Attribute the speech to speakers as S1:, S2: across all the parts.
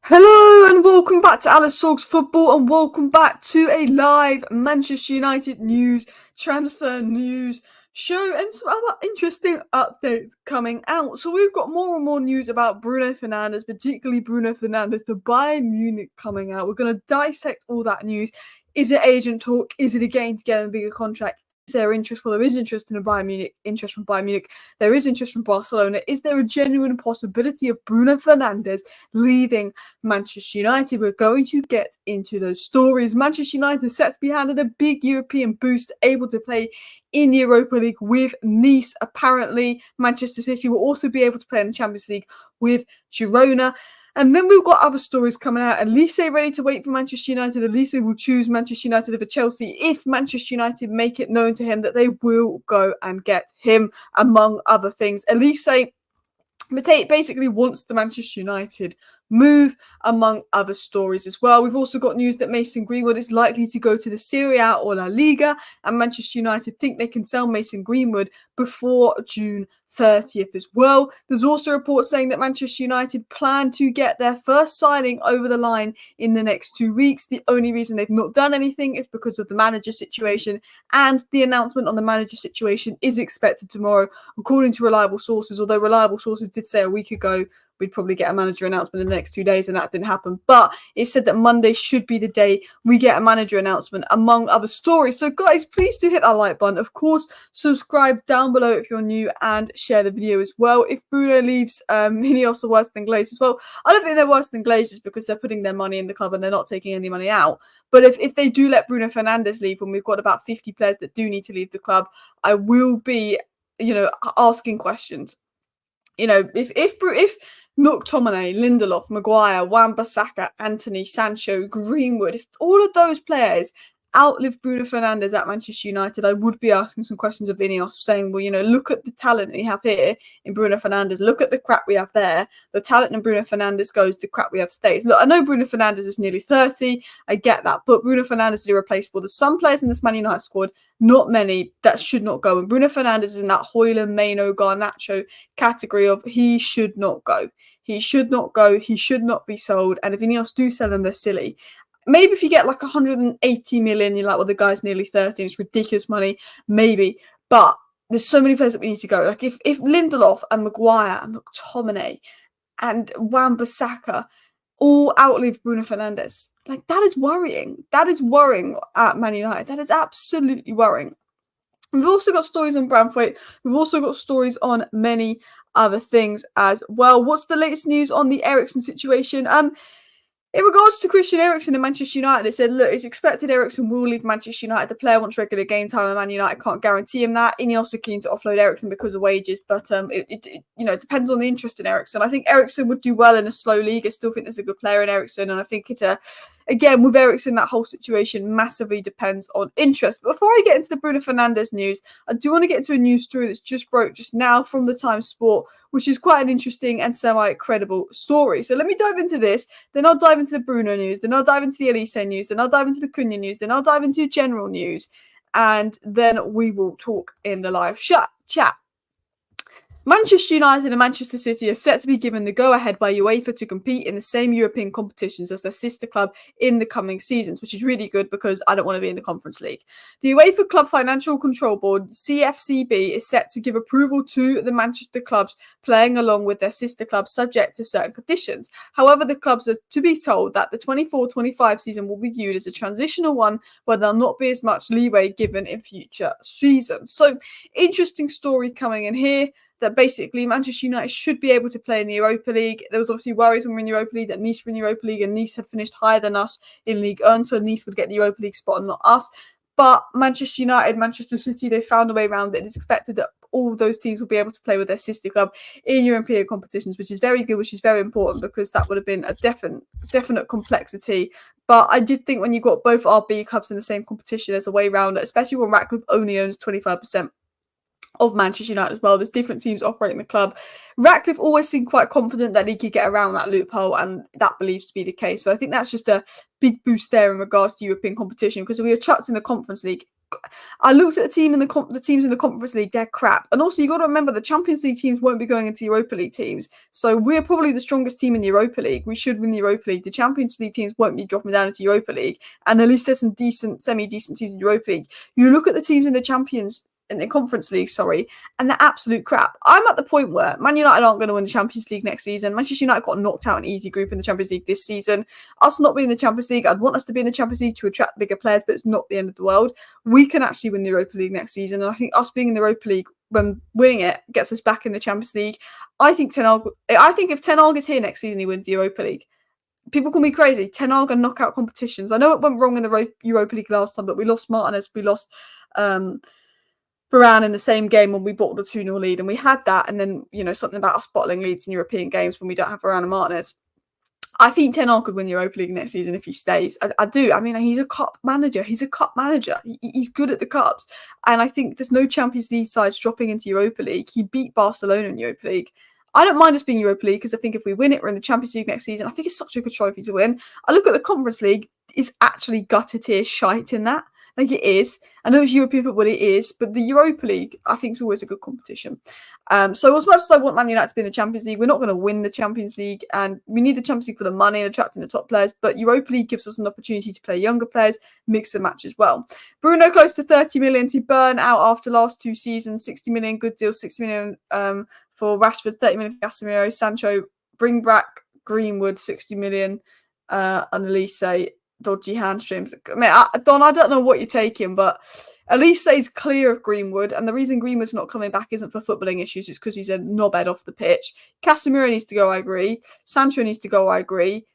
S1: Hello and welcome back to Alice Talks Football and welcome back to a live Manchester United news, transfer news show and some other interesting updates coming out. So we've got more and more news about Bruno Fernandes, particularly Bruno Fernandes, the Bayern Munich coming out. We're going to dissect all that news. Is it agent talk? Is it again to get a bigger contract? Is there interest? Well, there is interest in Bayern Munich, interest from Bayern Munich. There is interest from Barcelona. Is there a genuine possibility of Bruno Fernandes leaving Manchester United? We're going to get into those stories. Manchester United is set to be handed a big European boost, able to play in the Europa League with Nice. Apparently, Manchester City will also be able to play in the Champions League with Girona. And then we've got other stories coming out. Olise ready to wait for Manchester United. Olise will choose Manchester United over Chelsea if Manchester United make it known to him that they will go and get him, among other things. Olise basically wants the Manchester United move, among other stories as well. We've also got news that Mason Greenwood is likely to go to the Serie A or La Liga, and Manchester United think they can sell Mason Greenwood before June 30th as well. There's also reports saying that Manchester United plan to get their first signing over the line in the next 2 weeks. The only reason they've not done anything is because of the manager situation, and the announcement on the manager situation is expected tomorrow, according to reliable sources, although reliable sources did say a week ago we'd probably get a manager announcement in the next 2 days, and that didn't happen. But it said that Monday should be the day we get a manager announcement, among other stories. So guys, please do hit that like button. Of course, subscribe down below if you're new and share the video as well. If Bruno leaves, Ineos are worse than Glazers. Well, I don't think they're worse than Glazers because they're putting their money in the club and they're not taking any money out. But if they do let Bruno Fernandes leave, when we've got about 50 players that do need to leave the club, I will be, asking questions. If McTominay, Lindelof, Maguire, Wan-Bissaka, Anthony, Sancho, Greenwood, if all of those players outlive Bruno Fernandes at Manchester United, I would be asking some questions of Ineos, saying, well, look at the talent we have here in Bruno Fernandes. Look at the crap we have there. The talent in Bruno Fernandes goes, the crap we have stays. Look, I know Bruno Fernandes is nearly 30. I get that. But Bruno Fernandes is irreplaceable. There's some players in this Man United squad, not many, that should not go. And Bruno Fernandes is in that Højlund, Maino, Garnacho category of he should not go. He should not go. He should not be sold. And if Ineos do sell him, they're silly. Maybe if you get like 180 million, you're like, well, the guy's nearly 30, it's ridiculous money. Maybe. But there's so many players that we need to go. Like if Lindelof and Maguire and McTominay and Wan-Bissaka all outlive Bruno Fernandes, like that is worrying. That is worrying at Man United. That is absolutely worrying. We've also got stories on Braithwaite. We've also got stories on many other things as well. What's the latest news on the Eriksen situation? In regards to Christian Eriksen and Manchester United, it said, look, it's expected Eriksen will leave Manchester United. The player wants regular game time, and Man United can't guarantee him that. Ineos are keen to offload Eriksen because of wages, but it depends on the interest in Eriksen. I think Eriksen would do well in a slow league. I still think there's a good player in Eriksen, and I think again, with Eriksen, that whole situation massively depends on interest. But before I get into the Bruno Fernandes news, I do want to get into a news story that's just broke just now from the Times Sport, which is quite an interesting and semi-credible story. So let me dive into this, then I'll dive into the Bruno news, then I'll dive into the Olise news, then I'll dive into the Cunha news, then I'll dive into general news, and then we will talk in the live chat. Manchester United and Manchester City are set to be given the go-ahead by UEFA to compete in the same European competitions as their sister club in the coming seasons, which is really good because I don't want to be in the Conference League. The UEFA Club Financial Control Board, CFCB, is set to give approval to the Manchester clubs playing along with their sister clubs subject to certain conditions. However, the clubs are to be told that the 24-25 season will be viewed as a transitional one where there'll not be as much leeway given in future seasons. So, interesting story coming in here, that basically Manchester United should be able to play in the Europa League. There was obviously worries when we were in Europa League that Nice were in Europa League, and Nice had finished higher than us in Ligue 1, so Nice would get the Europa League spot and not us. But Manchester United, Manchester City, they found a way around it. It's expected that all those teams will be able to play with their sister club in European competitions, which is very good, which is very important, because that would have been a definite complexity. But I did think when you've got both RB clubs in the same competition, there's a way around it, especially when Ratcliffe only owns 25% of Manchester United as well. There's different teams operating the club. Ratcliffe always seemed quite confident that he could get around that loophole, and that believes to be the case. So I think that's just a big boost there in regards to European competition, because if we are chucked in the Conference League, I looked at the teams in the Conference League. They're crap, and also you got to remember the Champions League teams won't be going into Europa League teams. So we're probably the strongest team in the Europa League. We should win the Europa League. The Champions League teams won't be dropping down into Europa League, and at least there's some semi-decent teams in Europa League. You look at the teams in the Conference League, and they're absolute crap. I'm at the point where Man United aren't going to win the Champions League next season. Manchester United got knocked out an easy group in the Champions League this season. Us not being in the Champions League, I'd want us to be in the Champions League to attract bigger players, but it's not the end of the world. We can actually win the Europa League next season, and I think us being in the Europa League, when winning it, gets us back in the Champions League. I think if Ten Hag is here next season, he wins the Europa League. People call me crazy. Ten Hag and knockout competitions. I know it went wrong in the Europa League last time, but we lost Martinez, we lost Varane in the same game when we bottled a 2-0 lead, and we had that, and then, something about us bottling leads in European games when we don't have Varane and Martinez. I think Ten Hag could win the Europa League next season if he stays. I do. I mean, he's a cup manager. He's good at the cups, and I think there's no Champions League sides dropping into Europa League. He beat Barcelona in Europa League. I don't mind us being Europa League because I think if we win it, we're in the Champions League next season. I think it's such a good trophy to win. I look at the Conference League, it's actually gutter-tier shite in that. Like, it is. I know it's European football, it is, but the Europa League, I think, is always a good competition. So as much as I want Man United to be in the Champions League, we're not going to win the Champions League, and we need the Champions League for the money and attracting the top players, but Europa League gives us an opportunity to play younger players, mix and match as well. Bruno close to 30 million to burn out after last 2 seasons, 60 million, good deal, 60 million for Rashford, 30 million for Casemiro, Sancho, bring back Greenwood, 60 million, and Olise, dodgy hamstrings. Don, I don't know what you're taking, but Olise is clear of Greenwood, and the reason Greenwood's not coming back isn't for footballing issues, it's because he's a knobhead off the pitch. Casemiro needs to go, I agree. Sancho needs to go, I agree.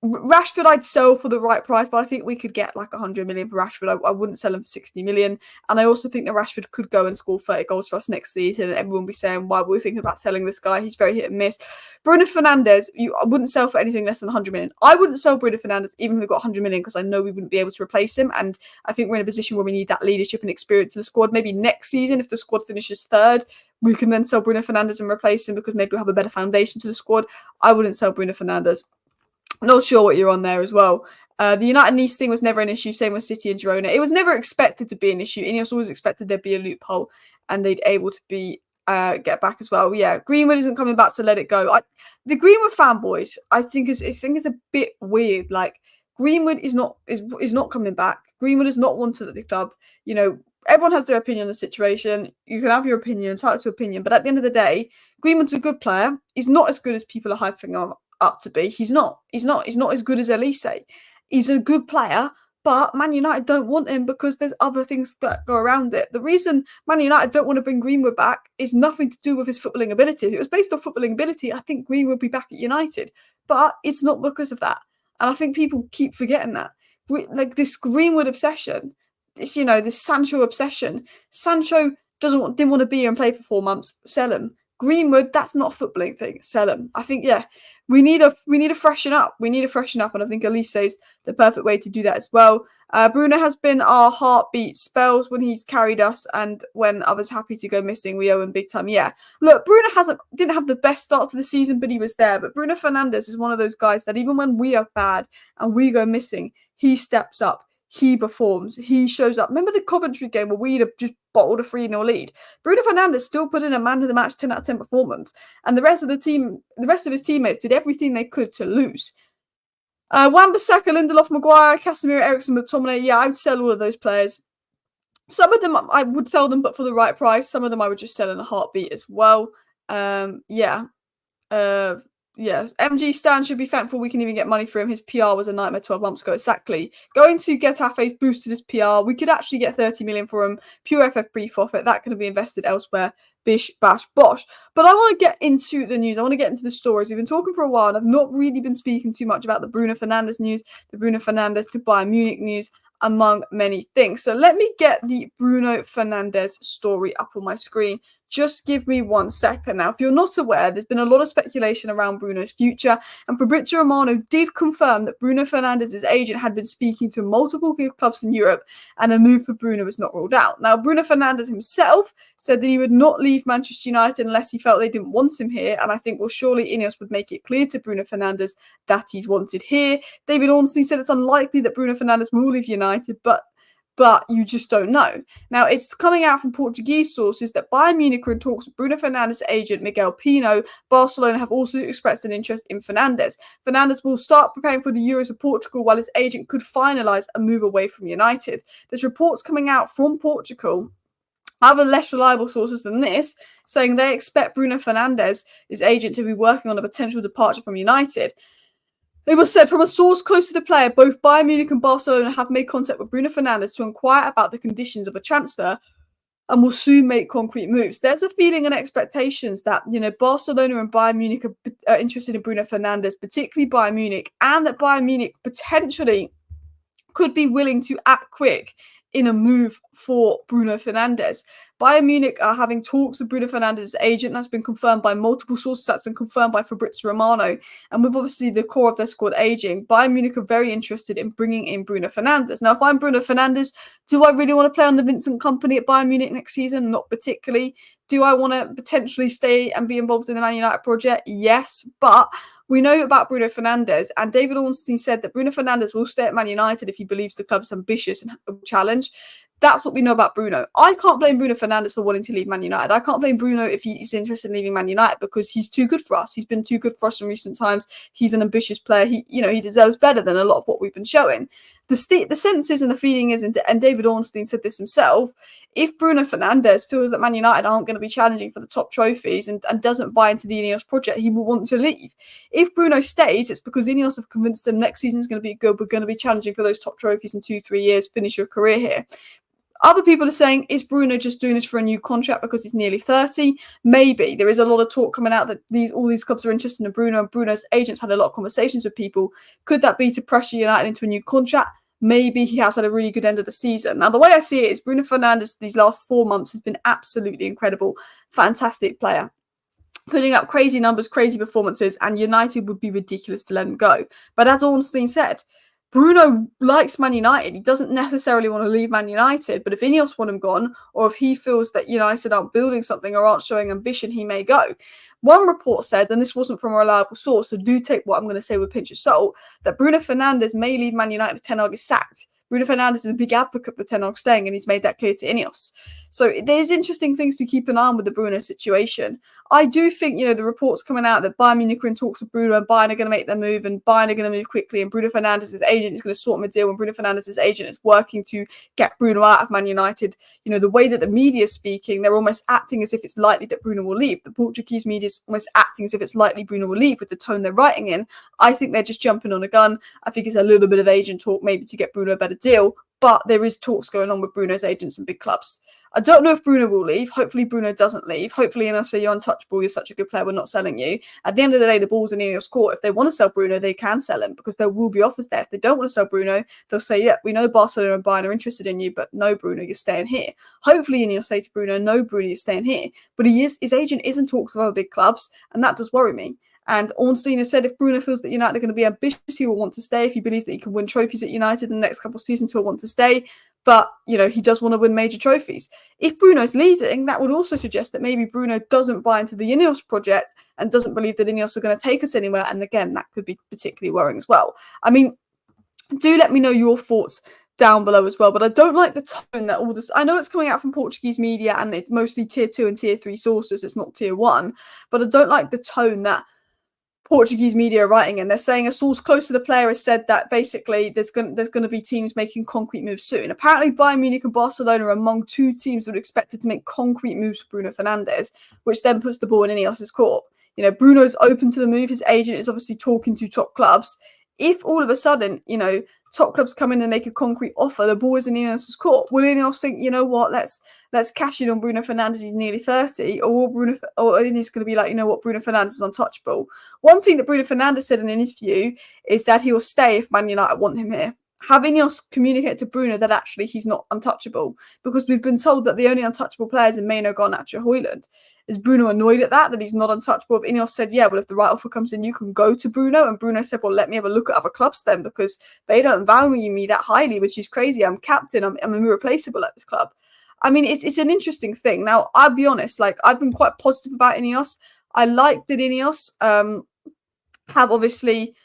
S1: Rashford I'd sell for the right price, but I think we could get like 100 million for Rashford. I wouldn't sell him for 60 million. And I also think that Rashford could go and score 30 goals for us next season, and everyone will be saying, why were we thinking about selling this guy? He's very hit and miss. Bruno Fernandes, I wouldn't sell for anything less than 100 million. I wouldn't sell Bruno Fernandes even if we got 100 million, because I know we wouldn't be able to replace him. And I think we're in a position where we need that leadership and experience in the squad. Maybe next season, if the squad finishes third, we can then sell Bruno Fernandes and replace him, because maybe we'll have a better foundation to the squad. I wouldn't sell Bruno Fernandes. Not sure what you're on there as well. The United Nice thing was never an issue. Same with City and Girona. It was never expected to be an issue. Ineos always expected there'd be a loophole and they'd able to be get back as well. Yeah, Greenwood isn't coming back, so let it go. The Greenwood fanboys, I think is a bit weird. Like, Greenwood is not coming back. Greenwood is not wanted at the club. Everyone has their opinion on the situation. You can have your opinion, entitled to opinion, but at the end of the day, Greenwood's a good player. He's not as good as people are hyping him up to be. He's not as good as Olise. He's a good player, but Man United don't want him because there's other things that go around it. The reason Man United don't want to bring Greenwood back is nothing to do with his footballing ability. If it was based off footballing ability, I think Greenwood would be back at United, but it's not because of that. And I think people keep forgetting that. Like, this Greenwood obsession, this Sancho obsession. Sancho didn't want to be here and play for 4 months. Sell him. Greenwood, that's not a footballing thing. Sell him. I think, we need to freshen up. We need to freshen up, and I think Olise is the perfect way to do that as well. Bruno has been our heartbeat. Spells when he's carried us, and when others happy to go missing, we owe him big time. Yeah, look, Bruno didn't have the best start to the season, but he was there. But Bruno Fernandes is one of those guys that even when we are bad and we go missing, he steps up. He performs. He shows up. Remember the Coventry game where we'd have just bottled a 3-0 lead? Bruno Fernandes still put in a man of the match 10 out of 10 performance. And the rest of his teammates did everything they could to lose. Wan-Bissaka, Lindelof, Maguire, Casemiro, Eriksen, McTominay. Yeah, I would sell all of those players. Some of them I would sell them, but for the right price. Some of them I would just sell in a heartbeat as well. Yes, MG Stan should be thankful we can even get money for him. His PR was a nightmare 12 months ago. Exactly. Going to Getafe's boosted his PR. We could actually get 30 million for him. Pure FF pre-profit. That could be invested elsewhere. Bish, bash, bosh. But I want to get into the news. I want to get into the stories. We've been talking for a while, and I've not really been speaking too much about the Bruno Fernandes news, the Bruno Fernandes to Bayern Munich news, among many things. So let me get the Bruno Fernandes story up on my screen. Just give me 1 second. Now, if you're not aware, there's been a lot of speculation around Bruno's future, and Fabrizio Romano did confirm that Bruno Fernandes' agent had been speaking to multiple clubs in Europe, and a move for Bruno was not ruled out. Now, Bruno Fernandes himself said that he would not leave Manchester United unless he felt they didn't want him here, and I think, well, surely Ineos would make it clear to Bruno Fernandes that he's wanted here. David Ornstein said it's unlikely that Bruno Fernandes will leave United, but but you just don't know. Now, it's coming out from Portuguese sources that Bayern Munich are in talks with Bruno Fernandes' agent Miguel Pino. Barcelona have also expressed an interest in Fernandes. Fernandes will start preparing for the Euros of Portugal, while his agent could finalise a move away from United. There's reports coming out from Portugal, other less reliable sources than this, saying they expect Bruno Fernandes, his agent, to be working on a potential departure from United. It was said from a source close to the player, both Bayern Munich and Barcelona have made contact with Bruno Fernandes to inquire about the conditions of a transfer and will soon make concrete moves. There's a feeling and expectations that, Barcelona and Bayern Munich are interested in Bruno Fernandes, particularly Bayern Munich, and that Bayern Munich potentially could be willing to act quick in a move for Bruno Fernandes. Bayern Munich are having talks with Bruno Fernandes' agent. That's been confirmed by multiple sources. That's been confirmed by Fabrizio Romano. And with obviously the core of their squad aging, Bayern Munich are very interested in bringing in Bruno Fernandes. Now, if I'm Bruno Fernandes, do I really want to play on the Vincent Kompany at Bayern Munich next season? Not particularly. Do I want to potentially stay and be involved in the Man United project? Yes, but we know about Bruno Fernandes, and David Ornstein said that Bruno Fernandes will stay at Man United if he believes the club's ambitious and challenge. That's what we know about Bruno. I can't blame Bruno Fernandes for wanting to leave Man United. I can't blame Bruno if he's interested in leaving Man United, because he's too good for us. He's been too good for us in recent times. He's an ambitious player. He deserves better than a lot of what we've been showing. The sense is and the feeling is, and David Ornstein said this himself, if Bruno Fernandes feels that Man United aren't going to be challenging for the top trophies and doesn't buy into the Ineos project, he will want to leave. If Bruno stays, it's because Ineos have convinced him next season is going to be good. We're going to be challenging for those top trophies in 2-3 years, finish your career here. Other people are saying, is Bruno just doing this for a new contract because he's nearly 30? Maybe. There is a lot of talk coming out that all these clubs are interested in Bruno, and Bruno's agents had a lot of conversations with people. Could that be to pressure United into a new contract? Maybe. He has had a really good end of the season. Now, the way I see it is Bruno Fernandes these last 4 months has been absolutely incredible. Fantastic player. Putting up crazy numbers, crazy performances, and United would be ridiculous to let him go. But as Ornstein said, Bruno likes Man United. He doesn't necessarily want to leave Man United, but if Ineos want him gone, or if he feels that United aren't building something or aren't showing ambition, he may go. One report said, and this wasn't from a reliable source, so do take what I'm going to say with a pinch of salt, that Bruno Fernandes may leave Man United if Ten Hag is sacked. Bruno Fernandes is a big advocate for Ten Hag staying, and he's made that clear to Ineos. So there's interesting things to keep an eye on with the Bruno situation. I do think, the reports coming out that Bayern Munich are in talks with Bruno, and Bayern are going to make their move, and Bayern are going to move quickly, and Bruno Fernandes' agent is going to sort him a deal, and Bruno Fernandes' agent is working to get Bruno out of Man United. The way that the media is speaking, they're almost acting as if it's likely that Bruno will leave. The Portuguese media is almost acting as if it's likely Bruno will leave with the tone they're writing in. I think they're just jumping on a gun. I think it's a little bit of agent talk maybe to get Bruno a better deal, but there is talks going on with Bruno's agents and big clubs. I don't know if Bruno will leave. Hopefully Bruno doesn't leave. Hopefully Ineos say you're untouchable, you're such a good player, we're not selling you. At the end of the day, the ball's in Ineos' court. If they want to sell Bruno, they can sell him because there will be offers there. If they don't want to sell Bruno, they'll say, yeah, we know Barcelona and Bayern are interested in you, but no, Bruno, you're staying here. Hopefully Ineos say to Bruno, no, Bruno, you're staying here. But his agent is in talks with other big clubs, and that does worry me. And Ornstein has said if Bruno feels that United are going to be ambitious, he will want to stay. If he believes that he can win trophies at United in the next couple of seasons, he'll want to stay. But, he does want to win major trophies. If Bruno's leading, that would also suggest that maybe Bruno doesn't buy into the Ineos project and doesn't believe that Ineos are going to take us anywhere. And again, that could be particularly worrying as well. I mean, do let me know your thoughts down below as well. But I don't like the tone that all this... I know it's coming out from Portuguese media and it's mostly tier 2 and tier 3 sources. It's not tier 1. But I don't like the tone that Portuguese media are writing in. They're saying a source close to the player has said that basically there's going to be teams making concrete moves soon. Apparently Bayern Munich and Barcelona are among 2 teams that are expected to make concrete moves for Bruno Fernandes, which then puts the ball in Ineos' court. Bruno's open to the move. His agent is obviously talking to top clubs. If all of a sudden, top clubs come in and make a concrete offer, the ball is in Ineos' court. Will Ineos think, you know what, let's cash in on Bruno Fernandes, he's nearly 30, or Ineos going to be like, you know what, Bruno Fernandes is untouchable. One thing that Bruno Fernandes said in an interview is that he will stay if Man United want him here. Have Ineos communicate to Bruno that actually he's not untouchable, because we've been told that the only untouchable players in Maino, Garnacho, Højlund. Is Bruno annoyed at that he's not untouchable? If Ineos said, yeah, well, if the right offer comes in, you can go to Bruno. And Bruno said, well, let me have a look at other clubs then, because they don't value me that highly, which is crazy. I'm captain. I'm irreplaceable at this club. I mean, it's an interesting thing. Now, I'll be honest, I've been quite positive about Ineos. I like that Ineos have obviously,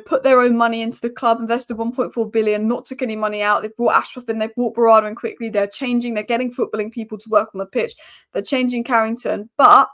S1: put their own money into the club, invested 1.4 billion, not took any money out. They brought Ashraf in, they brought Berardo in quickly. They're getting footballing people to work on the pitch. They're changing Carrington, but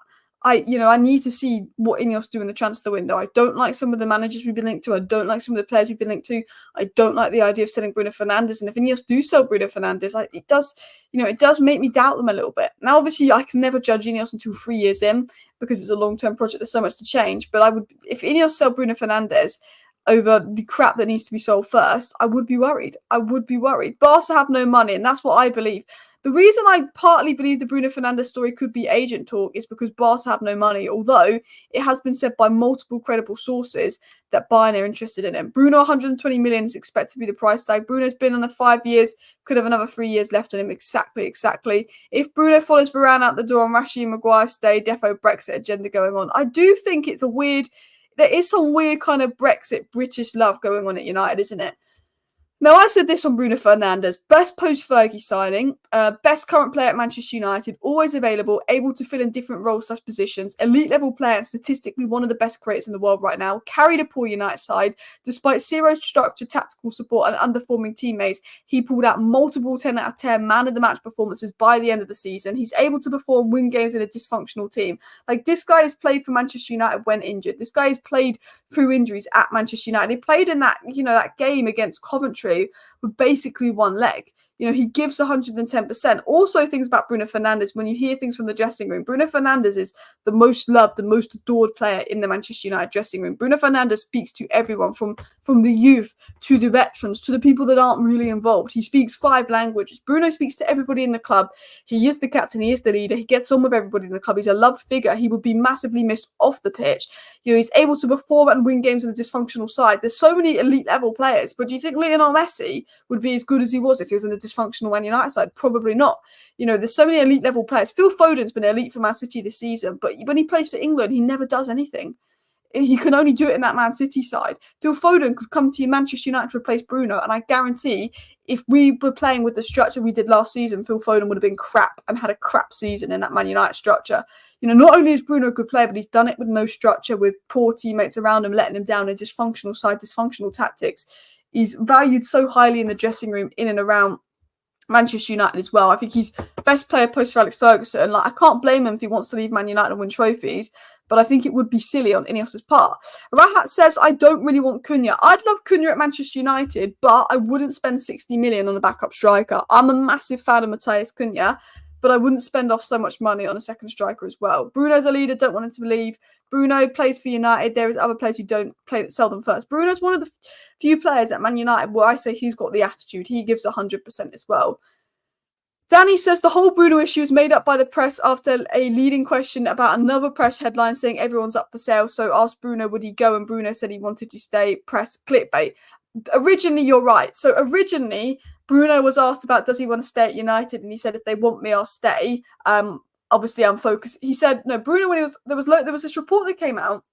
S1: I need to see what Ineos do in the transfer window. I don't like some of the managers we've been linked to. I don't like some of the players we've been linked to. I don't like the idea of selling Bruno Fernandes. And if Ineos do sell Bruno Fernandes, it does make me doubt them a little bit. Now, obviously, I can never judge Ineos until 3 years in because it's a long-term project. There's so much to change. But if Ineos sell Bruno Fernandes over the crap that needs to be sold first, I would be worried. Barca have no money, and that's what I believe. The reason I partly believe the Bruno Fernandes story could be agent talk is because Barca have no money, although it has been said by multiple credible sources that Bayern are interested in him. Bruno, 120 million is expected to be the price tag. Bruno's been on the 5 years, could have another 3 years left on him. Exactly. If Bruno follows Varane out the door and Rashid and Maguire stay, defo Brexit agenda going on. I do think there is some weird kind of Brexit British love going on at United, isn't it? Now, I said this on Bruno Fernandes, best post-Fergie signing, best current player at Manchester United, always available, able to fill in different roles/positions, elite-level player and statistically one of the best creators in the world right now, carried a poor United side, despite zero structure, tactical support and underperforming teammates, he pulled out multiple 10 out of 10 man-of-the-match performances by the end of the season. He's able to win games in a dysfunctional team. This guy has played for Manchester United when injured. This guy has played through injuries at Manchester United. He played in that game against Coventry with basically one leg. He gives 110%. Also, things about Bruno Fernandes, when you hear things from the dressing room, Bruno Fernandes is the most loved, the most adored player in the Manchester United dressing room. Bruno Fernandes speaks to everyone, from the youth to the veterans to the people that aren't really involved. He speaks 5 languages. Bruno speaks to everybody in the club. He is the captain. He is the leader. He gets on with everybody in the club. He's a loved figure. He would be massively missed off the pitch. He's able to perform and win games on a dysfunctional side. There's so many elite level players, but do you think Lionel Messi would be as good as he was if he was in a dysfunctional Man United side? Probably not. There's so many elite level players. Phil Foden's been elite for Man City this season, but when he plays for England, he never does anything. He can only do it in that Man City side. Phil Foden could come to Manchester United to replace Bruno, and I guarantee if we were playing with the structure we did last season, Phil Foden would have been crap and had a crap season in that Man United structure. Not only is Bruno a good player, but he's done it with no structure, with poor teammates around him, letting him down in dysfunctional side, dysfunctional tactics. He's valued so highly in the dressing room in and around Manchester United as well. I think he's best player post Alex Ferguson. I can't blame him if he wants to leave Man United and win trophies, but I think it would be silly on Ineos' part. Rahat says, I don't really want Cunha. I'd love Cunha at Manchester United, but I wouldn't spend 60 million on a backup striker. I'm a massive fan of Matthias Cunha, but I wouldn't spend off so much money on a second striker as well. Bruno's a leader, don't want him to leave. Bruno plays for United. There is other players who don't play that sell them first. Bruno's one of the few players at Man United where I say he's got the attitude. He gives 100% as well. Danny says the whole Bruno issue is made up by the press after a leading question about another press headline saying everyone's up for sale. So asked Bruno, would he go? And Bruno said he wanted to stay. Press clickbait. Originally, you're right. So originally, Bruno was asked about does he want to stay at United, and he said if they want me, I'll stay. Obviously, I'm focused. He said no. Bruno, when there was this report that came out.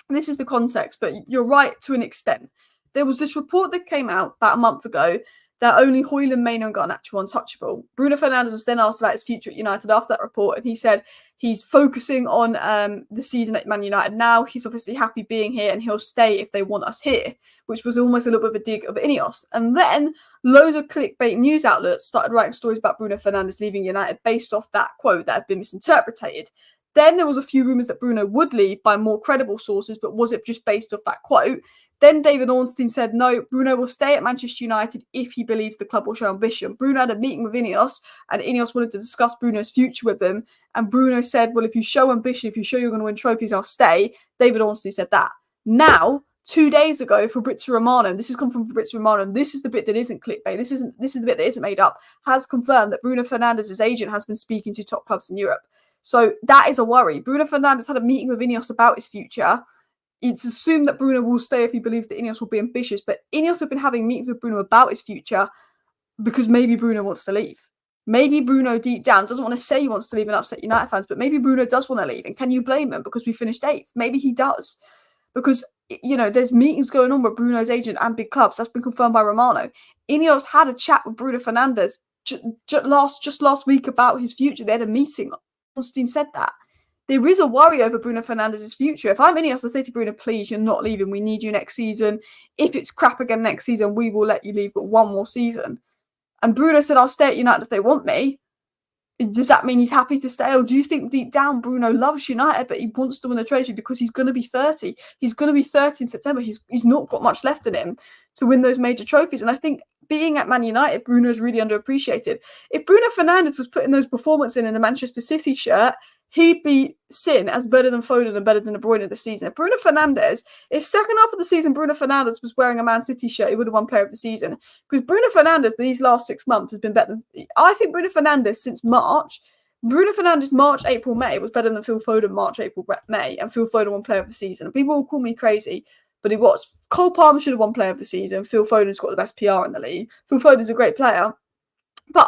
S1: And this is the context, but you're right to an extent. There was this report that came out about a month ago that only Højlund, Maino got an actual untouchable. Bruno Fernandes was then asked about his future at United after that report, and he said he's focusing on the season at Man United now. He's obviously happy being here, and he'll stay if they want us here, which was almost a little bit of a dig of Ineos. And then loads of clickbait news outlets started writing stories about Bruno Fernandes leaving United based off that quote that had been misinterpreted. Then there was a few rumours that Bruno would leave by more credible sources, but was it just based off that quote? Then David Ornstein said, no, Bruno will stay at Manchester United if he believes the club will show ambition. Bruno had a meeting with Ineos, and Ineos wanted to discuss Bruno's future with him. And Bruno said, well, if you show ambition, if you show you're going to win trophies, I'll stay. David Ornstein said that. Now, 2 days ago, Fabrizio Romano, and this has come from Fabrizio Romano, and this is the bit that isn't clickbait, this is the bit that isn't made up, has confirmed that Bruno Fernandes' agent has been speaking to top clubs in Europe. So that is a worry. Bruno Fernandes had a meeting with Ineos about his future. It's assumed that Bruno will stay if he believes that Ineos will be ambitious, but Ineos have been having meetings with Bruno about his future because maybe Bruno wants to leave. Maybe Bruno deep down doesn't want to say he wants to leave and upset United fans, but maybe Bruno does want to leave. And can you blame him because we finished 8th? Maybe he does. Because, there's meetings going on with Bruno's agent and big clubs. That's been confirmed by Romano. Ineos had a chat with Bruno Fernandes just last week about his future. They had a meeting. Austin said that. there is a worry over Bruno Fernandes' future. If I'm Ineos, I say to Bruno, please, you're not leaving. We need you next season. If it's crap again next season, we will let you leave, but one more season. And Bruno said, I'll stay at United if they want me. Does that mean he's happy to stay? Or do you think deep down Bruno loves United, but he wants to win the trophy because he's going to be 30? He's going to be 30 in September. He's not got much left in him to win those major trophies. And I think being at Man United, Bruno's really underappreciated. If Bruno Fernandes was putting those performances in the Manchester City shirt, he'd be seen as better than Foden and better than De Bruyne this season. Bruno Fernandes, if second half of the season Bruno Fernandes was wearing a Man City shirt, he would have won Player of the Season. Because Bruno Fernandes, these last 6 months, has been better than... I think Bruno Fernandes, since March, March, April, May was better than Phil Foden March, April, May, and Phil Foden won Player of the Season. And people will call me crazy, but it was. Cole Palmer should have won Player of the Season. Phil Foden's got the best PR in the league. Phil Foden's a great player. But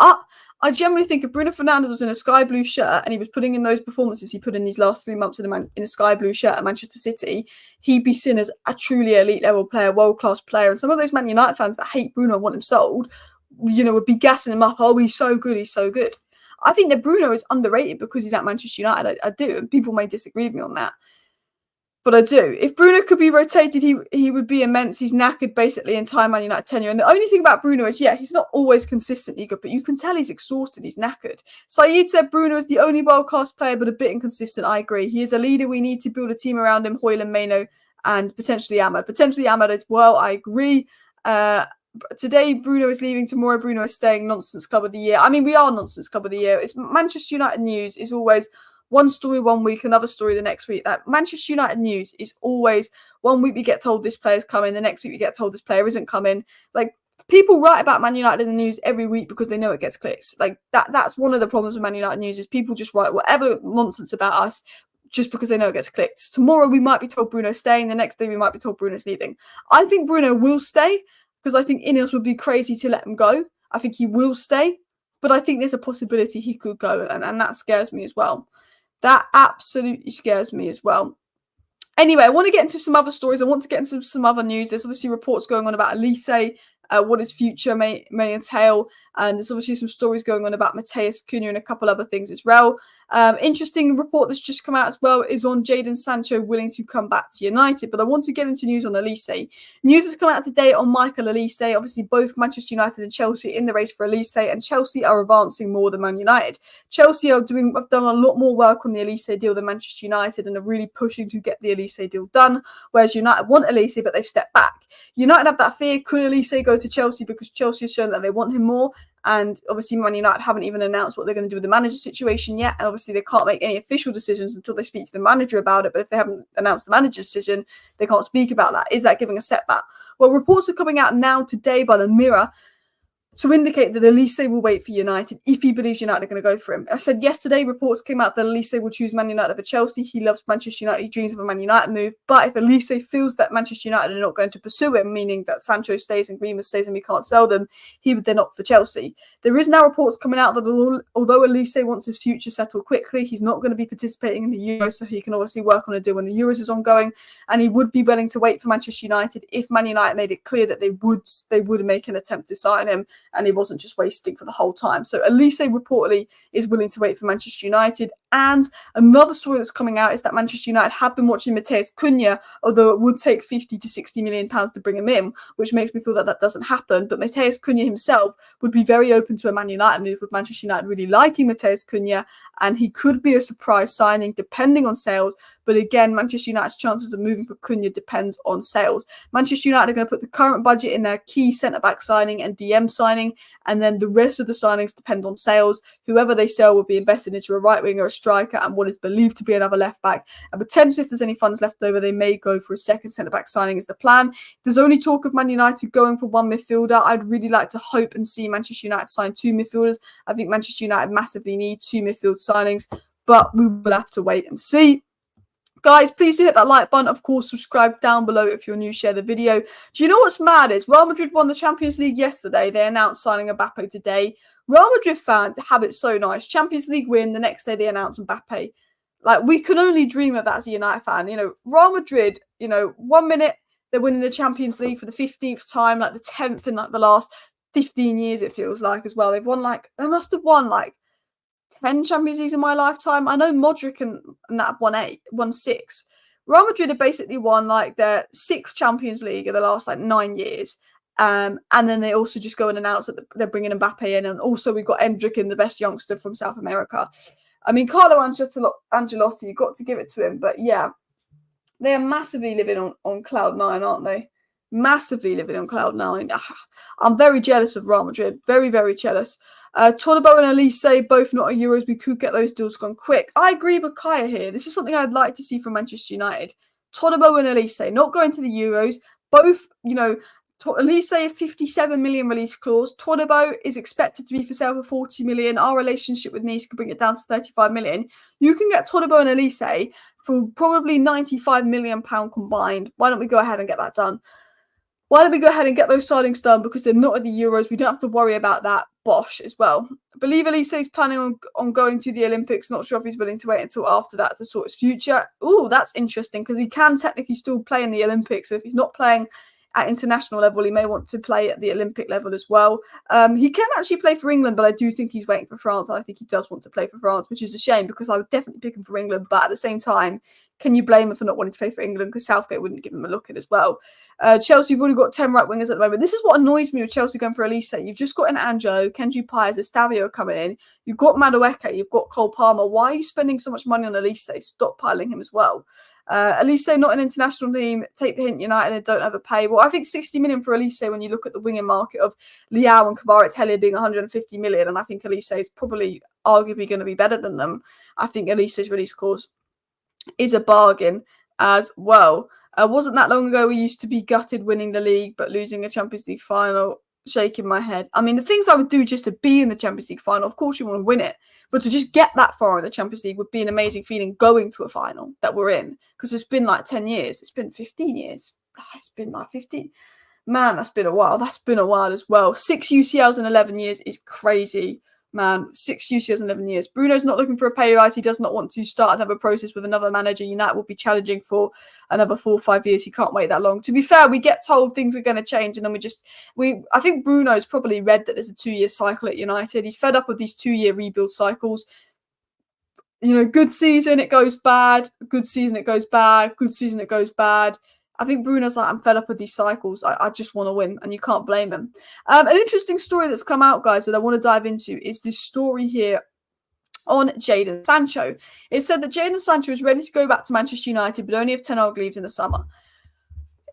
S1: I generally think if Bruno Fernandes was in a sky blue shirt and he was putting in those performances he put in these last 3 months in a sky blue shirt at Manchester City, he'd be seen as a truly elite level player, world-class player. And some of those Man United fans that hate Bruno and want him sold, would be gassing him up. Oh, he's so good, he's so good. I think that Bruno is underrated because he's at Manchester United. I do, and people may disagree with me on that. But I do. If Bruno could be rotated, he would be immense. He's knackered basically entire Man United tenure. And the only thing about Bruno is, he's not always consistently good, but you can tell he's exhausted. He's knackered. Saeed said Bruno is the only world-class player, but a bit inconsistent. I agree. He is a leader. We need to build a team around him, Højlund, Meno, and potentially Ahmad. Potentially Ahmad as well. I agree. Today, Bruno is leaving. Tomorrow, Bruno is staying. Nonsense Club of the Year. I mean, we are Nonsense Club of the Year. It's Manchester United news is always... one story one week, another story the next week. That Manchester United news is always 1 week we get told this player's coming, the next week we get told this player isn't coming. Like, people write about Man United in the news every week because they know it gets clicks. Like, that's one of the problems with Man United news is people just write whatever nonsense about us just because they know it gets clicked. Tomorrow we might be told Bruno's staying, the next day we might be told Bruno's leaving. I think Bruno will stay because I think Ineos would be crazy to let him go. I think he will stay, but I think there's a possibility he could go, and that scares me as well. That absolutely scares me as well. Anyway, I want to get into some other stories. I want to get into some other news. There's obviously reports going on about Olise, what his future may entail. And there's obviously some stories going on about Matheus Cunha and a couple other things as well. Interesting report that's just come out as well is on Jadon Sancho willing to come back to United. But I want to get into news on Olise. News has come out today on Michael Olise. Obviously, both Manchester United and Chelsea in the race for Olise, and Chelsea are advancing more than Man United. Chelsea have done a lot more work on the Olise deal than Manchester United and are really pushing to get the Olise deal done, whereas United want Olise, but they've stepped back. United have that fear, could Olise go to Chelsea, because Chelsea has shown that they want him more, and obviously Man United haven't even announced what they're going to do with the manager situation yet, and obviously they can't make any official decisions until they speak to the manager about it, but if they haven't announced the manager's decision, they can't speak about that. Is that giving a setback? Well, reports are coming out now today by the Mirror to indicate that Olise will wait for United if he believes United are going to go for him. I said yesterday, reports came out that Olise will choose Man United over Chelsea. He loves Manchester United. He dreams of a Man United move. But if Olise feels that Manchester United are not going to pursue him, meaning that Sancho stays and Greenwood stays and we can't sell them, he would then opt for Chelsea. There is now reports coming out that although Olise wants his future settled quickly, he's not going to be participating in the Euros, so he can obviously work on a deal when the Euros is ongoing, and he would be willing to wait for Manchester United if Man United made it clear that they would make an attempt to sign him, and he wasn't just wasting for the whole time. So Olise reportedly is willing to wait for Manchester United. And another story that's coming out is that Manchester United have been watching Matheus Cunha, although it would take 50 to 60 million pounds to bring him in, which makes me feel that that doesn't happen. But Matheus Cunha himself would be very open to a Man United move, with Manchester United really liking Matheus Cunha, and he could be a surprise signing depending on sales. But again, Manchester United's chances of moving for Cunha depends on sales. Manchester United are going to put the current budget in their key centre-back signing and DM signing, and then the rest of the signings depend on sales. Whoever they sell will be invested into a right wing or a striker and what is believed to be another left back. And potentially, if there's any funds left over, they may go for a second centre-back signing is the plan. There's only talk of Man United going for one midfielder. I'd really like to hope and see Manchester United sign two midfielders. I think Manchester United massively need two midfield signings, but we will have to wait and see. Guys, please do hit that like button. Of course, subscribe down below if you're new. Share the video. Do you know what's mad is Real Madrid won the Champions League yesterday. They announced signing Mbappe today. Real Madrid fans have it so nice. Champions League win. The next day they announce Mbappe. Like, we can only dream of that as a United fan. You know, Real Madrid, 1 minute they're winning the Champions League for the 15th time, like the 10th in like the last 15 years, it feels like as well. They must have won 10 Champions Leagues in my lifetime. I know Modric and that won 6. Real Madrid have basically won like their 6th Champions League in the last like 9 years. And then they also just go and announce that they're bringing Mbappe in. And also we've got Endrick in, the best youngster from South America. I mean, Carlo Ancelotti, you've got to give it to him. But yeah, they are massively living on cloud 9, aren't they? Massively living on cloud 9. I'm very jealous of Real Madrid. Very, very jealous. Todibo and Olise, both not at Euros. We could get those deals gone quick. I agree with Kaya here. This is something I'd like to see from Manchester United. Todibo and Olise, not going to the Euros. Both, Olise a 57 million release clause. Todibo is expected to be for sale for 40 million. Our relationship with Nice could bring it down to 35 million. You can get Todibo and Olise for probably 95 million pound combined. Why don't we go ahead and get that done? Why don't we go ahead and get those signings done? Because they're not at the Euros. We don't have to worry about that. Bosh as well. I believe Olise is planning on going to the Olympics. Not sure if he's willing to wait until after that to sort his future. Oh, that's interesting because he can technically still play in the Olympics. So if he's not playing at international level, he may want to play at the Olympic level as well. He can actually play for England, but I do think he's waiting for France. And I think he does want to play for France, which is a shame because I would definitely pick him for England. But at the same time, can you blame him for not wanting to play for England? Because Southgate wouldn't give him a look at as well. Chelsea have already got 10 right wingers at the moment. This is what annoys me with Chelsea going for Olise. You've just got an Angelo, Kenji Pires, Estavio coming in. You've got Madueke, you've got Cole Palmer. Why are you spending so much money on Olise? Stockpiling him as well. Olise, not an international team. Take the hint, United, and don't overpay. Well, I think 60 million for Olise when you look at the winging market of Leao and Kvaratskhelia being 150 million. And I think Olise is probably arguably going to be better than them. I think Elise's release clause is a bargain as well. Wasn't that long ago we used to be gutted winning the league but losing a Champions League final? Shaking my head. I mean, the things I would do just to be in the Champions League final, of course you want to win it, but to just get that far in the Champions League would be an amazing feeling going to a final that we're in, because it's been like 10 years. It's been 15 years. It's been like 15. Man, that's been a while. That's been a while as well. 6 UCLs in 11 years is crazy. Man, 6 UCLs in 11 years. Bruno's not looking for a pay rise. He does not want to start another process with another manager. United will be challenging for another 4 or 5 years. He can't wait that long. To be fair, we get told things are going to change, and then I think Bruno's probably read that there's a 2-year cycle at United. He's fed up with these 2-year rebuild cycles. Good season, it goes bad. Good season, it goes bad. Good season, it goes bad. I think Bruno's like, I'm fed up with these cycles. I just want to win, and you can't blame him. An interesting story that's come out, guys, that I want to dive into is this story here on Jadon Sancho. It said that Jadon Sancho is ready to go back to Manchester United, but only if Ten Hag leaves in the summer.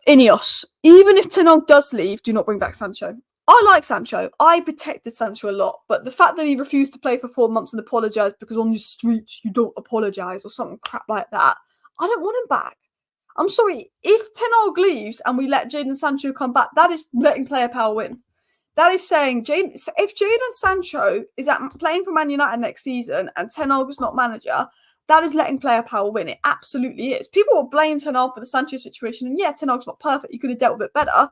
S1: Ineos, even if Ten Hag does leave, do not bring back Sancho. I like Sancho. I protected Sancho a lot, but the fact that he refused to play for 4 months and apologised because on the streets you don't apologise or something crap like that, I don't want him back. I'm sorry, if Ten Hag leaves and we let Jadon Sancho come back, that is letting player power win. That is saying, if Jadon Sancho is playing for Man United next season and Ten Hag is not manager, that is letting player power win. It absolutely is. People will blame Ten Hag for the Sancho situation, and yeah, Ten Hag's not perfect. You could have dealt with it better.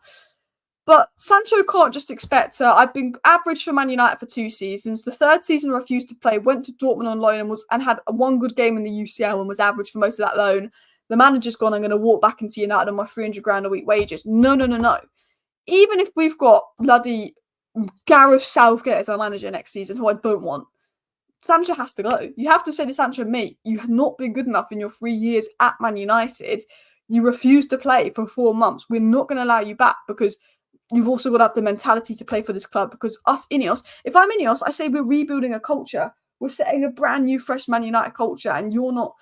S1: But Sancho can't just expect I've been average for Man United for 2 seasons. The 3rd season I refused to play, went to Dortmund on loan and had one good game in the UCL and was average for most of that loan. The manager's gone, I'm going to walk back into United on my 300 grand a week wages. No. Even if we've got bloody Gareth Southgate as our manager next season, who I don't want, Sancho has to go. You have to say to Sancho, mate, you have not been good enough in your 3 years at Man United. You refuse to play for 4 months. We're not going to allow you back because you've also got to have the mentality to play for this club. Because us, Ineos, if I'm Ineos, I say we're rebuilding a culture. We're setting a brand new, fresh Man United culture, and you're not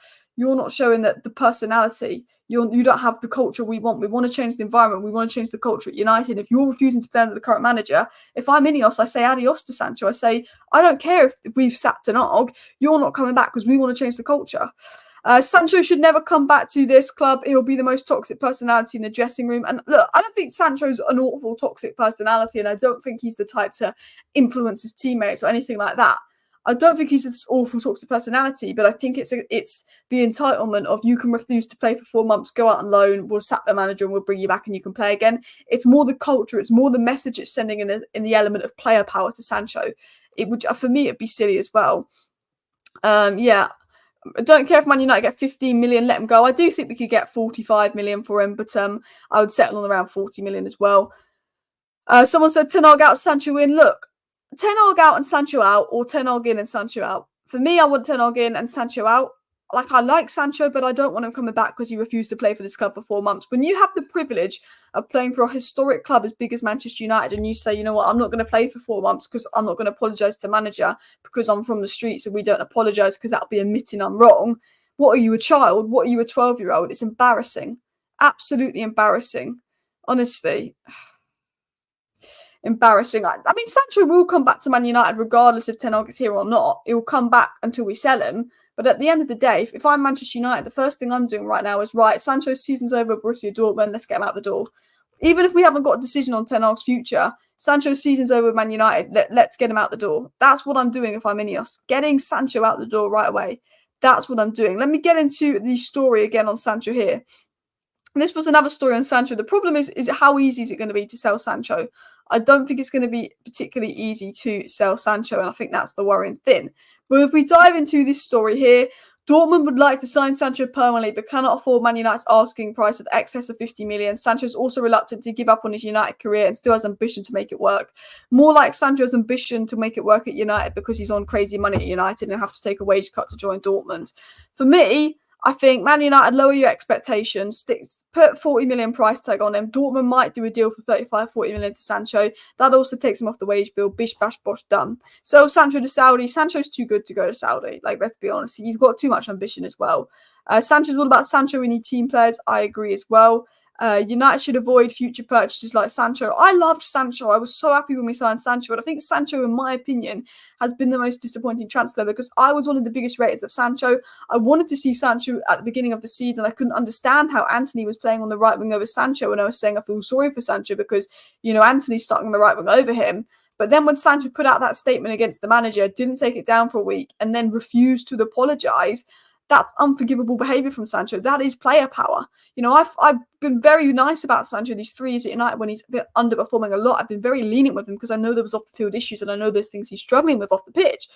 S1: showing that the personality. You don't have the culture we want. We want to change the environment. We want to change the culture at United. If you're refusing to play under the current manager, if I'm Ineos, I say adios to Sancho. I say, I don't care if we've sacked Ten Hag, you're not coming back because we want to change the culture. Sancho should never come back to this club. He'll be the most toxic personality in the dressing room. And look, I don't think Sancho's an awful toxic personality, and I don't think he's the type to influence his teammates or anything like that. I don't think he's this awful toxic personality, but I think it's the entitlement of you can refuse to play for 4 months, go out on loan, we'll sack the manager and we'll bring you back and you can play again. It's more the culture, it's more the message it's sending in the element of player power to Sancho. It would, for me, it'd be silly as well. Yeah, I don't care if Man United get 15 million, let him go. I do think we could get 45 million for him, but I would settle on around 40 million as well. Someone said Ten Hag out, Sancho in. Look, Ten Hag out and Sancho out, or Ten Hag in and Sancho out. For me, I want Ten Hag in and Sancho out. Like, I like Sancho, but I don't want him coming back because he refused to play for this club for 4 months. When you have the privilege of playing for a historic club as big as Manchester United and you say, you know what, I'm not going to play for 4 months because I'm not going to apologise to the manager because I'm from the streets and we don't apologise because that'll be admitting I'm wrong. What are you, a child? What are you, a 12-year-old? It's embarrassing. Absolutely embarrassing. Honestly. Embarrassing. I mean, Sancho will come back to Man United regardless if Ten Hag is here or not. He'll come back until we sell him. But at the end of the day, if I'm Manchester United, the first thing I'm doing right now is, right, Sancho's season's over, Borussia Dortmund, let's get him out the door. Even if we haven't got a decision on Ten Hag's future, Sancho's season's over with Man United, let's get him out the door. That's what I'm doing if I'm Ineos. Getting Sancho out the door right away. That's what I'm doing. Let me get into the story again on Sancho here. And this was another story on Sancho. The problem is how easy is it going to be to sell Sancho? I don't think it's going to be particularly easy to sell Sancho, and I think that's the worrying thing. But if we dive into this story here, Dortmund would like to sign Sancho permanently, but cannot afford Man United's asking price of excess of 50 million. Sancho's also reluctant to give up on his United career and still has ambition to make it work. More like Sancho's ambition to make it work at United because he's on crazy money at United and have to take a wage cut to join Dortmund. For me, I think Man United, lower your expectations, put 40 million price tag on him. Dortmund might do a deal for 35, 40 million to Sancho. That also takes him off the wage bill. Bish, bash, bosh, done. Sell Sancho to Saudi. Sancho's too good to go to Saudi. Like, let's be honest. He's got too much ambition as well. Sancho's all about Sancho. We need team players. I agree as well. United should avoid future purchases like Sancho. I loved Sancho. I was so happy when we signed Sancho. And I think Sancho, in my opinion, has been the most disappointing transfer because I was one of the biggest raters of Sancho. I wanted to see Sancho at the beginning of the season. I couldn't understand how Anthony was playing on the right wing over Sancho. And I was saying I feel sorry for Sancho because, you know, Anthony's starting on the right wing over him. But then when Sancho put out that statement against the manager, didn't take it down for a week and then refused to apologise, that's unforgivable behaviour from Sancho. That is player power. You know, I've been very nice about Sancho these 3 years at United when he's been underperforming a lot. I've been very lenient with him because I know there was off-the-field issues and I know there's things he's struggling with off the pitch.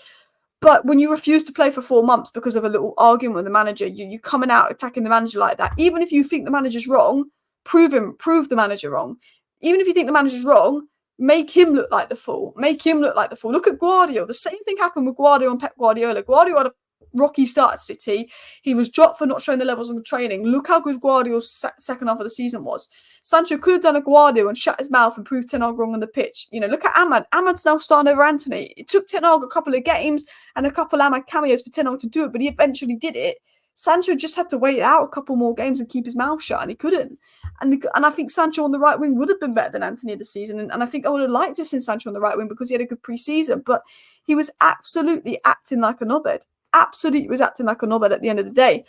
S1: But when you refuse to play for 4 months because of a little argument with the manager, you're coming out attacking the manager like that. Even if you think the manager's wrong, prove the manager wrong. Even if you think the manager's wrong, make him look like the fool. Make him look like the fool. Look at Guardiola. The same thing happened with Guardiola and Pep Guardiola. Guardiola had a rocky start at City. He was dropped for not showing the levels on the training. Look how good Guardiola's second half of the season was. Sancho could have done a Guardiola and shut his mouth and proved Ten Hag wrong on the pitch. You know, look at Ahmad. Ahmad's now starting over Anthony. It took Ten Hag a couple of games and a couple of Ahmad cameos for Ten Hag to do it, but he eventually did it. Sancho just had to wait out a couple more games and keep his mouth shut, and he couldn't. And I think Sancho on the right wing would have been better than Anthony this season. And I think I would have liked to have seen Sancho on the right wing because he had a good pre-season, but he was absolutely acting like a knobhead. Absolutely was acting like a knobhead at the end of the day.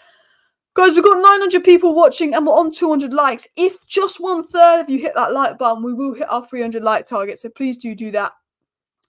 S1: Guys, we've got 900 people watching and we're on 200 likes. If just 1/3 of you hit that like button, we will hit our 300 like target. So please do that.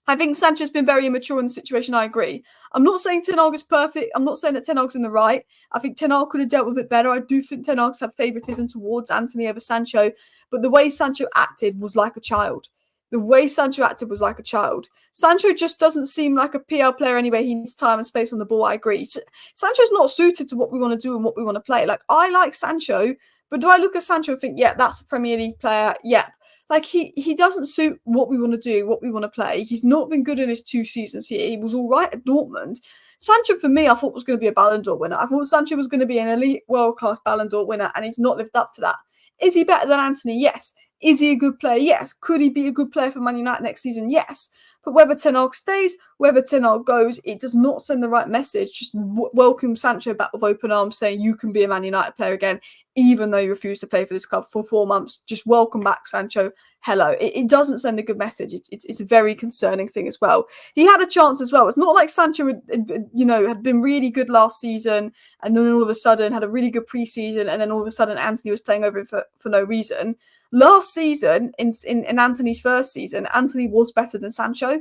S1: I think Sancho's been very immature in the situation. I agree. I'm not saying Ten Hag is perfect. I'm not saying that Ten Hag's in the right. I think Ten Hag could have dealt with it better. I do think Ten Hag's had favouritism towards Anthony over Sancho. But the way Sancho acted was like a child. The way Sancho acted was like a child. Sancho just doesn't seem like a PL player anyway. He needs time and space on the ball. I agree. Sancho's not suited to what we want to do and what we want to play. Like, I like Sancho, but do I look at Sancho and think, yeah, that's a Premier League player? Yeah. Like, he doesn't suit what we want to do, what we want to play. He's not been good in his 2 seasons here. He was all right at Dortmund. Sancho, for me, I thought was going to be a Ballon d'Or winner. I thought Sancho was going to be an elite, world-class Ballon d'Or winner, and he's not lived up to that. Is he better than Anthony? Yes. Is he a good player? Yes. Could he be a good player for Man United next season? Yes. But whether Ten Hag stays, whether Ten Hag goes, it does not send the right message. Just welcome Sancho back with open arms, saying you can be a Man United player again, even though you refuse to play for this club for 4 months. Just welcome back, Sancho. Hello. It doesn't send a good message. It's a very concerning thing as well. He had a chance as well. It's not like Sancho had been really good last season and then all of a sudden had a really good pre-season and then all of a sudden Anthony was playing over him for no reason. Last season, in Anthony's first season, Anthony was better than Sancho.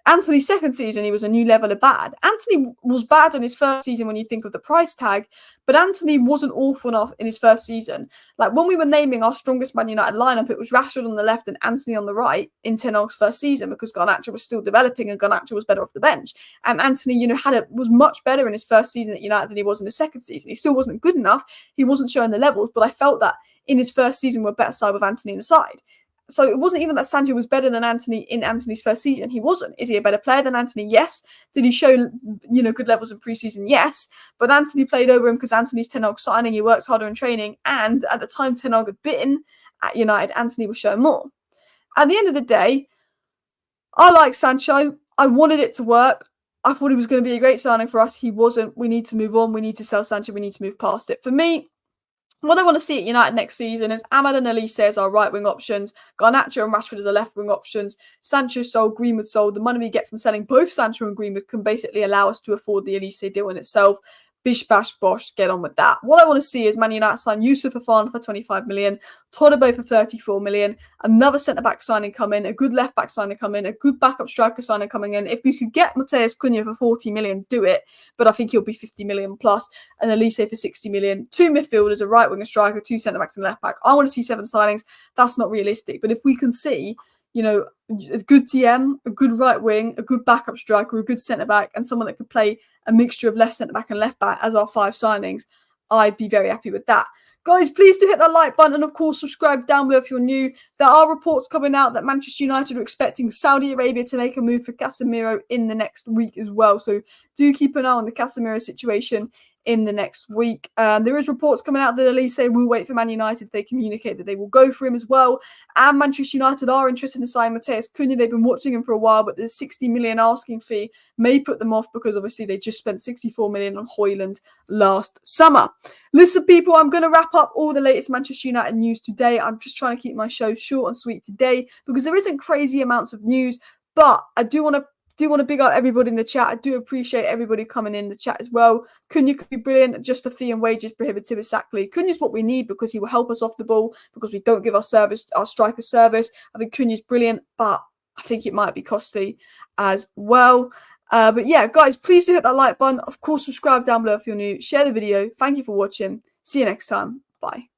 S1: Anthony's second season, he was a new level of bad. Anthony was bad in his first season when you think of the price tag, but Anthony wasn't awful enough in his first season. Like, when we were naming our strongest Man United lineup, it was Rashford on the left and Anthony on the right in Ten Hag's first season because Garnacho was still developing and Garnacho was better off the bench. And Anthony, was much better in his first season at United than he was in his second season. He still wasn't good enough. He wasn't showing the levels, but I felt that in his first season we're better side with Anthony in the side. So it wasn't even that Sancho was better than Antony in Antony's first season. He wasn't. Is he a better player than Antony? Yes. Did he show, good levels in preseason? Yes. But Antony played over him because Antony's Ten Hag signing. He works harder in training. And at the time Ten Hag had bitten at United, Antony was showing more. At the end of the day, I like Sancho. I wanted it to work. I thought he was going to be a great signing for us. He wasn't. We need to move on. We need to sell Sancho. We need to move past it. For me, what I want to see at United next season is Ahmad and Olise as our right-wing options, Garnacho and Rashford as the left-wing options, Sancho sold, Greenwood sold. The money we get from selling both Sancho and Greenwood can basically allow us to afford the Olise deal in itself. Bish, bash, bosh, get on with that. What I want to see is Man United sign Yusuf Afan for 25 million, Todibo for 34 million, another centre-back signing come in, a good left-back signing come in, a good backup striker signing coming in. If we could get Matheus Cunha for 40 million, do it. But I think he'll be 50 million plus, and Olise for 60 million. 2 midfielders, a right winger striker, 2 centre-backs and left-back. I want to see 7 signings. That's not realistic. But if we can see, a good TM, a good right wing, a good backup striker, a good centre-back, and someone that could play a mixture of left centre-back and left-back as our 5 signings, I'd be very happy with that. Guys, please do hit that like button and, of course, subscribe down below if you're new. There are reports coming out that Manchester United are expecting Saudi Arabia to make a move for Casemiro in the next week as well. So do keep an eye on the Casemiro situation in the next week. There is reports coming out that Olise will wait for Man United. They communicate that they will go for him as well. And Manchester United are interested in signing Matheus Cunha. They've been watching him for a while, but the 60 million asking fee may put them off because obviously they just spent 64 million on Højlund last summer. Listen, people, I'm going to wrap up all the latest Manchester United news today. I'm just trying to keep my show short and sweet today because there isn't crazy amounts of news, but I do want to big up everybody in the chat. I do appreciate everybody coming in the chat as well. Cunha could be brilliant. Just the fee and wages prohibitive exactly. Cunha's what we need because he will help us off the ball because we don't give our striker service. I think Cunha's brilliant, but I think it might be costly as well. But yeah, guys, please do hit that like button. Of course, subscribe down below if you're new. Share the video. Thank you for watching. See you next time. Bye.